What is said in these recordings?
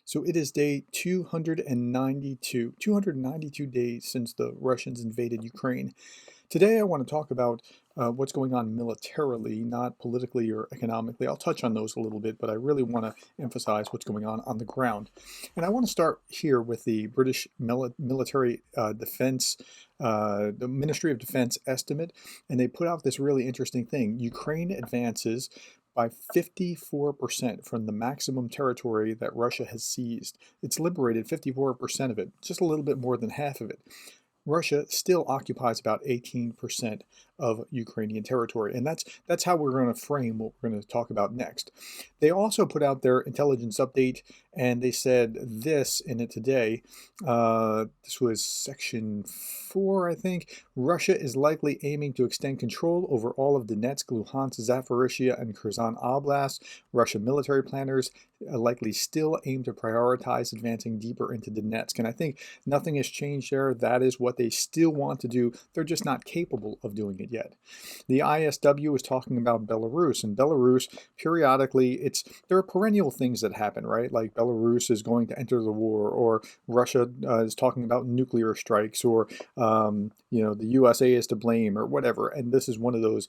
So it is day 292 days since the Russians invaded Ukraine. Today I want to talk about what's going on militarily, not politically or economically. I'll touch on those a little bit, but I really want to emphasize what's going on the ground. And I want to start here with the British military defense, the Ministry of Defense estimate, and they put out this really interesting thing. Ukraine advances by 54% from the maximum territory that Russia has seized. It's liberated 54% of it, just a little bit more than half of it. Russia still occupies about 18% of Ukrainian territory, and that's how we're going to frame what we're going to talk about next. They also put out their intelligence update, and they said this in it today. This was section 4, I think. Russia is likely aiming to extend control over all of Donetsk, Luhansk, Zaporizhia, and Kherson Oblast. Russian military planners likely still aim to prioritize advancing deeper into Donetsk, and I think nothing has changed there. That is what they still want to do. They're just not capable of doing it yet. The ISW is talking about Belarus, and Belarus periodically, there are perennial things that happen, right? Like Belarus is going to enter the war, or Russia is talking about nuclear strikes, or the USA is to blame, or whatever. And this is one of those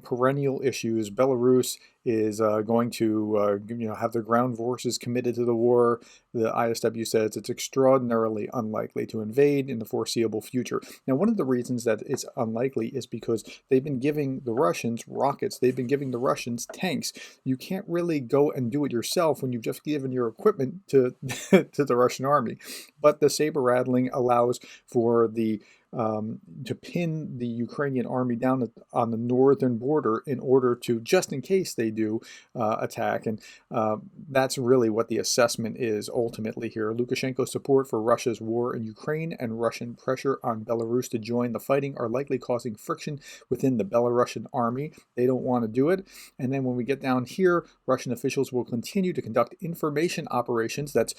perennial issues. Belarus is going to have their ground forces committed to the war. The ISW says it's extraordinarily unlikely to invade in the foreseeable future. Now, one of the reasons that it's unlikely is because they've been giving the Russians rockets. They've been giving the Russians tanks. You can't really go and do it yourself when you've just given your equipment to to the Russian army. But the saber rattling allows for the to pin the Ukrainian army down on the northern border in order to, just in case they do attack. And that's really what the assessment is ultimately here. Lukashenko's support for Russia's war in Ukraine and Russian pressure on Belarus to join the fighting are likely causing friction within the Belarusian army. They don't want to do it. And then when we get down here, Russian officials will continue to conduct information operations, that's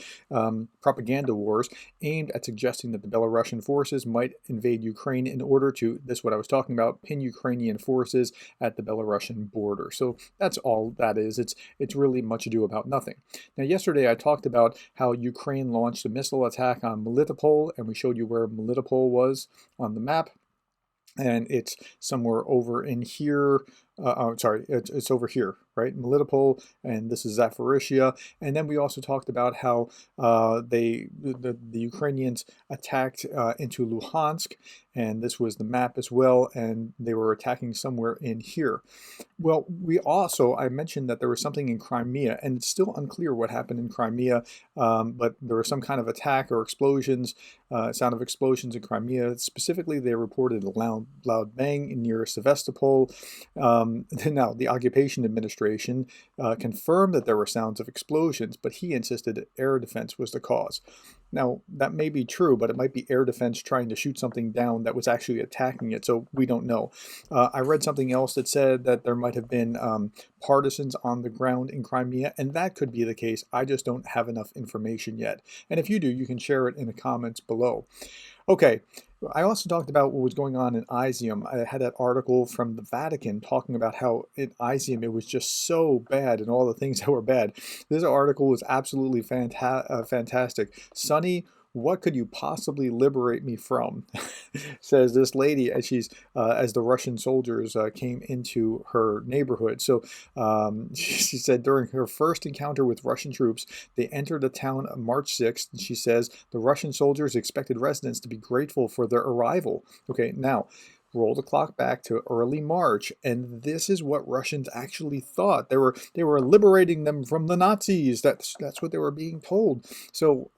propaganda wars, aimed at suggesting that the Belarusian forces might invade Ukraine in order to, this is what I was talking about, pin Ukrainian forces at the Belarusian border. So that's all that is. It's really much ado about nothing. Now, yesterday I talked about how Ukraine launched a missile attack on Melitopol, and we showed you where Melitopol was on the map. And it's somewhere over in here. It's over here, right? Melitopol, and this is Zaporizhia. And then we also talked about how the Ukrainians attacked into Luhansk, and this was the map as well, and they were attacking somewhere in here. Well, I mentioned that there was something in Crimea, and it's still unclear what happened in Crimea, but there was some kind of attack or explosions, sound of explosions in Crimea. Specifically, they reported a loud bang near Sevastopol. Now, the occupation administration confirmed that there were sounds of explosions, but he insisted that air defense was the cause. Now, that may be true, but it might be air defense trying to shoot something down that was actually attacking it, so we don't know. I read something else that said that there might have been partisans on the ground in Crimea, and that could be the case. I just don't have enough information yet. And if you do, you can share it in the comments below. Okay, I also talked about what was going on in Izium. I had that article from the Vatican talking about how in Izium it was just so bad and all the things that were bad. This article was absolutely fantastic. Sonny, what could you possibly liberate me from? Says this lady as as the Russian soldiers came into her neighborhood. So she said during her first encounter with Russian troops, they entered the town on March 6th. And she says the Russian soldiers expected residents to be grateful for their arrival. Okay, now roll the clock back to early March, and this is what Russians actually thought. They were liberating them from the Nazis. That's what they were being told. So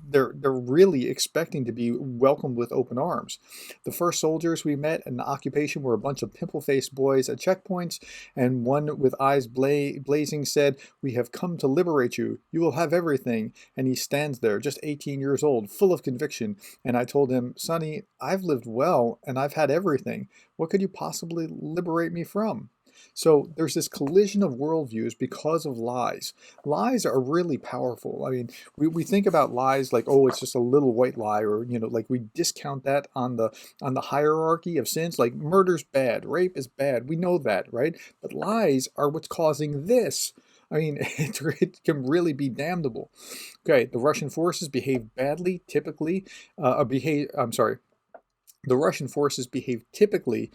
they're really expecting to be welcomed with open arms. The first soldiers we met in the occupation were a bunch of pimple-faced boys at checkpoints, and one with eyes blazing said, "We have come to liberate you. You will have everything." And he stands there, just 18 years old, full of conviction. And I told him, "Sonny, I've lived well, and I've had everything. What could you possibly liberate me from?" So there's this collision of worldviews because of lies. Lies are really powerful. I mean, we think about lies like, oh, it's just a little white lie, or like we discount that on the hierarchy of sins. Like murder's bad, rape is bad. We know that, right? But lies are what's causing this. I mean, it can really be damnable. Okay, the Russian forces behave badly, typically, I'm sorry, the Russian forces behaved typically.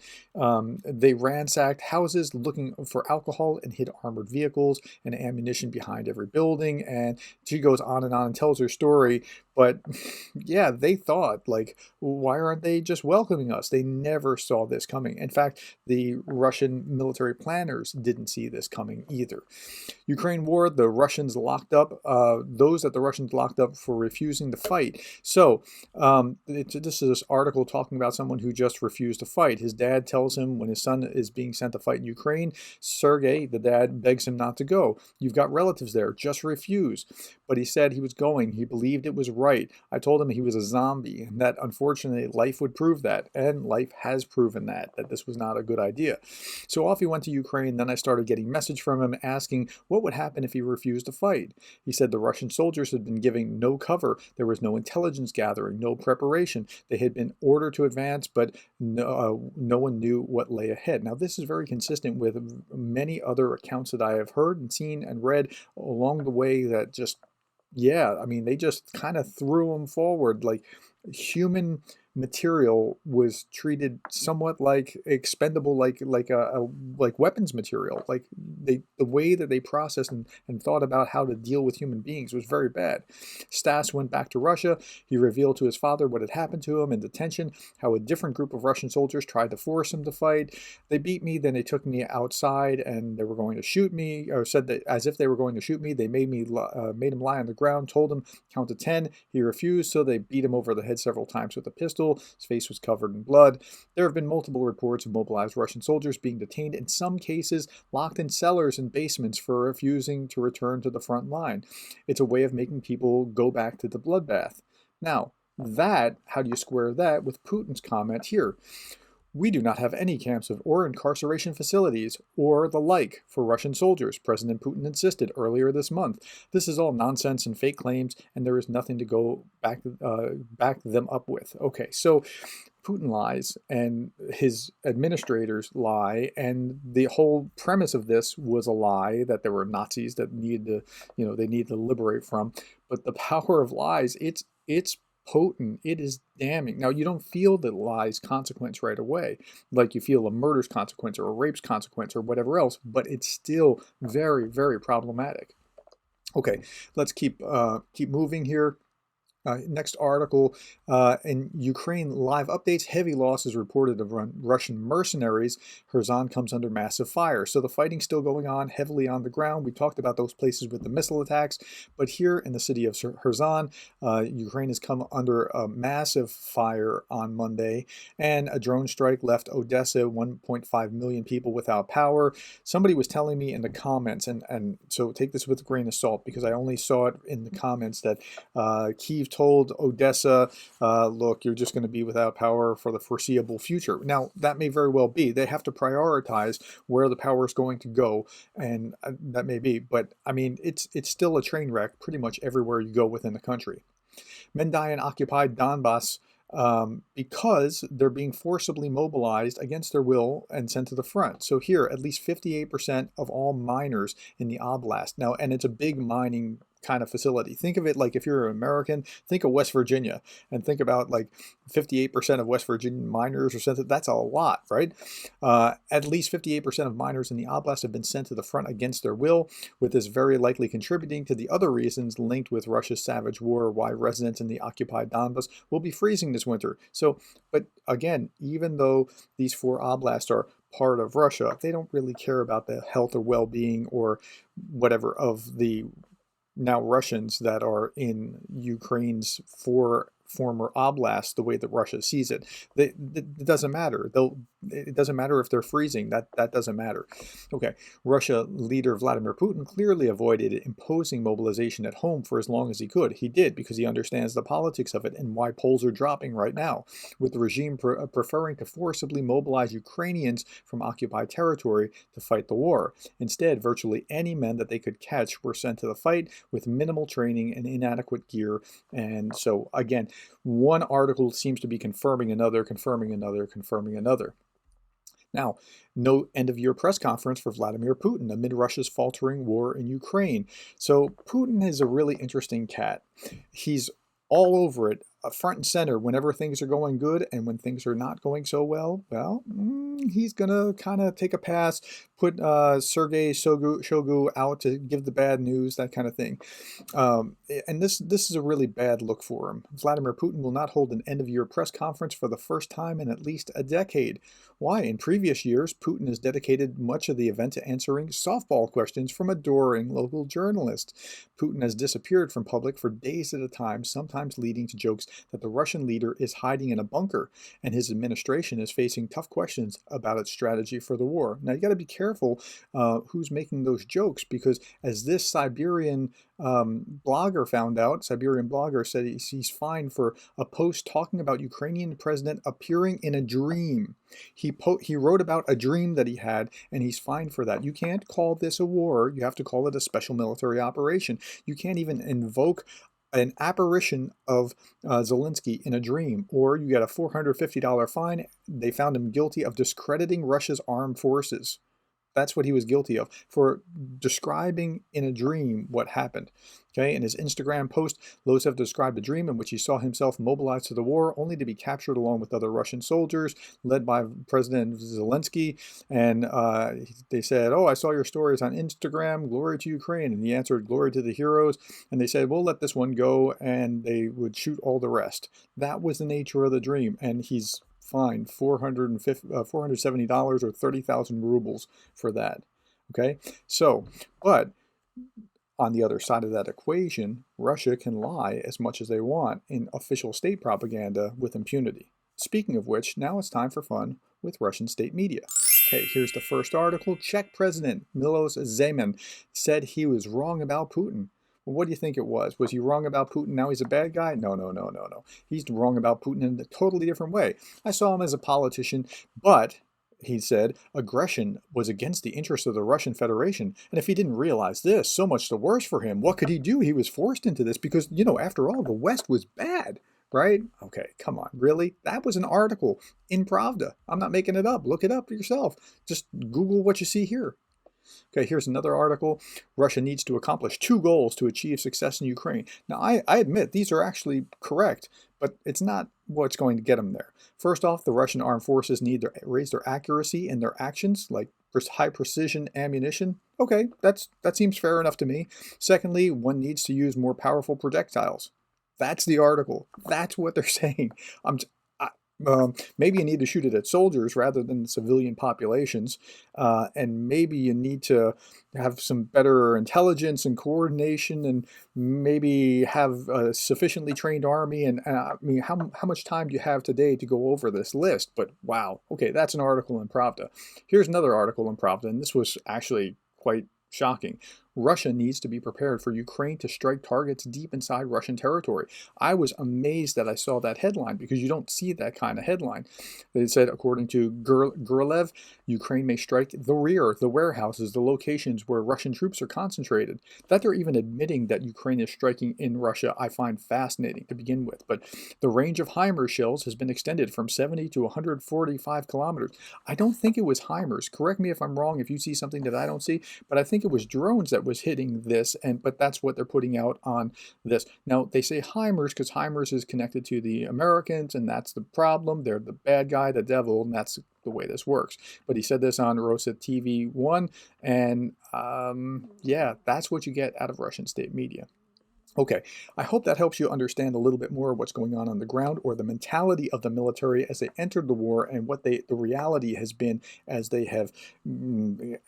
They ransacked houses looking for alcohol and hid armored vehicles and ammunition behind every building. And she goes on and tells her story. But yeah, they thought, like, why aren't they just welcoming us? They never saw this coming. In fact, the Russian military planners didn't see this coming either. Ukraine war, the Russians locked up, those that the Russians locked up for refusing to fight. So this is this article talking about someone who just refused to fight. His dad tells him when his son is being sent to fight in Ukraine, Sergei, the dad, begs him not to go. You've got relatives there, just refuse. But he said he was going. He believed it was right. I told him he was a zombie, and that unfortunately life would prove that. And life has proven that this was not a good idea. So off he went to Ukraine. Then I started getting message from him asking what would happen if he refused to fight. He said the Russian soldiers had been giving no cover. There was no intelligence gathering, no preparation. They had been ordered to advance, but no one knew what lay ahead. Now, this is very consistent with many other accounts that I have heard and seen and read along the way that just, yeah, I mean, they just kind of threw them forward. Like human material was treated somewhat like expendable, like weapons material. Like the way that they processed and thought about how to deal with human beings was very bad. Stas went back to Russia. He revealed to his father what had happened to him in detention, how a different group of Russian soldiers tried to force him to fight. They beat me, then they took me outside and they were going to shoot me, or said that as if they were going to shoot me. They made him lie on the ground, told him count to 10. He refused, so they beat him over the head several times with a pistol. His face was covered in blood. There have been multiple reports of mobilized Russian soldiers being detained, in some cases locked in cellars and basements for refusing to return to the front line. It's a way of making people go back to the bloodbath. Now, how do you square that with Putin's comment here? We do not have any camps or incarceration facilities or the like for Russian soldiers, President Putin insisted earlier this month. This is all nonsense and fake claims, and there is nothing to go back them up with. Okay, so Putin lies and his administrators lie, and the whole premise of this was a lie that there were Nazis that needed to, they needed to liberate from. But the power of lies, it's potent. It is damning. Now, you don't feel the lie's consequence right away, like you feel a murder's consequence or a rape's consequence or whatever else, but it's still very, very problematic. Okay, let's keep moving here. Next article, in Ukraine live updates, heavy losses reported of Russian mercenaries. Kherson comes under massive fire. So the fighting's still going on heavily on the ground. We talked about those places with the missile attacks, but here in the city of Kherson, Ukraine has come under a massive fire on Monday, and a drone strike left Odessa 1.5 million people without power. Somebody was telling me in the comments, and so take this with a grain of salt because I only saw it in the comments, that Kyiv told Odessa, look, you're just going to be without power for the foreseeable future. Now, that may very well be. They have to prioritize where the power is going to go, and that may be. But, I mean, it's still a train wreck pretty much everywhere you go within the country. Men die in occupied Donbass because they're being forcibly mobilized against their will and sent to the front. So here, at least 58% of all miners in the oblast. Now, and it's a big mining kind of facility. Think of it like, if you're an American, think of West Virginia and think about like 58% of West Virginia miners are sent to, that's a lot, right? At least 58% of miners in the oblast have been sent to the front against their will, with this very likely contributing to the other reasons linked with Russia's savage war, why residents in the occupied Donbass will be freezing this winter. So, but again, even though these 4 oblasts are part of Russia, they don't really care about the health or well-being or whatever of the now Russians that are in Ukraine's 4 former oblasts, the way that Russia sees it. It doesn't matter. It doesn't matter if they're freezing. That doesn't matter. Okay, Russia leader Vladimir Putin clearly avoided imposing mobilization at home for as long as he could. He did because he understands the politics of it and why polls are dropping right now, with the regime preferring to forcibly mobilize Ukrainians from occupied territory to fight the war. Instead, virtually any men that they could catch were sent to the fight with minimal training and inadequate gear. And so, again, one article seems to be confirming another, confirming another, confirming another. Now, no end-of-year press conference for Vladimir Putin amid Russia's faltering war in Ukraine. So Putin is a really interesting cat. He's all over it, front and center whenever things are going good, and when things are not going so well, he's gonna kind of take a pass, put Sergei Shoigu out to give the bad news, that kind of thing. And this is a really bad look for him. Vladimir Putin will not hold an end-of-year press conference for the first time in at least a decade. Why? In previous years, Putin has dedicated much of the event to answering softball questions from adoring local journalists. Putin has disappeared from public for days at a time, sometimes leading to jokes that the Russian leader is hiding in a bunker, and his administration is facing tough questions about its strategy for the war. Now, you got to be careful who's making those jokes, because as this Siberian blogger found out, Siberian blogger said he's fined for a post talking about Ukrainian president appearing in a dream. He wrote about a dream that he had, and he's fined for that. You can't call this a war. You have to call it a special military operation. You can't even invoke an apparition of Zelensky in a dream, or you get a $450 fine. They found him guilty of discrediting Russia's armed forces. That's what he was guilty of, for describing in a dream what happened. Okay, in his Instagram post, Losev described a dream in which he saw himself mobilized to the war, only to be captured along with other Russian soldiers, led by President Zelensky. And they said, "Oh, I saw your stories on Instagram, glory to Ukraine." And he answered, "Glory to the heroes." And they said, "We'll let this one go," and they would shoot all the rest. That was the nature of the dream, and he's fined $470 or 30,000 rubles for that. Okay, so, but on the other side of that equation, Russia can lie as much as they want in official state propaganda with impunity. Speaking of which, now it's time for fun with Russian state media. Okay, here's the first article. Czech President Miloš Zeman said he was wrong about Putin. Well, what do you think it was? Was he wrong about Putin? Now he's a bad guy? No, no, no, no, no. He's wrong about Putin in a totally different way. I saw him as a politician, but he said aggression was against the interests of the Russian Federation. And if he didn't realize this, so much the worse for him. What could he do? He was forced into this because, after all, the West was bad, right? Okay, come on, really? That was an article in Pravda. I'm not making it up. Look it up yourself. Just Google what you see here. Okay, here's another article. Russia needs to accomplish 2 goals to achieve success in Ukraine. Now, I admit these are actually correct, but it's not what's going to get them there. First off, the Russian armed forces need to raise their accuracy in their actions, like high precision ammunition. Okay, that seems fair enough to me. Secondly, one needs to use more powerful projectiles. That's the article. That's what they're saying. Maybe you need to shoot it at soldiers rather than civilian populations, and maybe you need to have some better intelligence and coordination, and maybe have a sufficiently trained army. And I mean, how much time do you have today to go over this list? But wow, okay, that's an article in Pravda. Here's another article in Pravda, and this was actually quite shocking. Russia needs to be prepared for Ukraine to strike targets deep inside Russian territory. I was amazed that I saw that headline, because you don't see that kind of headline. It said, according to Gerdes, Ukraine may strike the rear, the warehouses, the locations where Russian troops are concentrated. That they're even admitting that Ukraine is striking in Russia, I find fascinating to begin with. But the range of HIMARS shells has been extended from 70 to 145 kilometers. I don't think it was HIMARS. Correct me if I'm wrong if you see something that I don't see, but I think it was drones that was hitting this, but that's what they're putting out on this. Now, they say HIMARS because HIMARS is connected to the Americans, and that's the problem. They're the bad guy, the devil, and that's the way this works. But he said this on Rosa TV 1, and yeah, that's what you get out of Russian state media. Okay, I hope that helps you understand a little bit more of what's going on the ground, or the mentality of the military as they entered the war, and what the reality has been as they have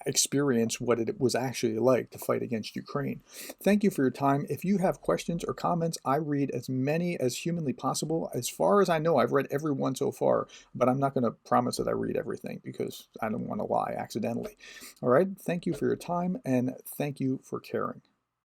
experienced what it was actually like to fight against Ukraine. Thank you for your time. If you have questions or comments, I read as many as humanly possible. As far as I know, I've read every one so far, but I'm not going to promise that I read everything, because I don't want to lie accidentally. All right, thank you for your time, and thank you for caring.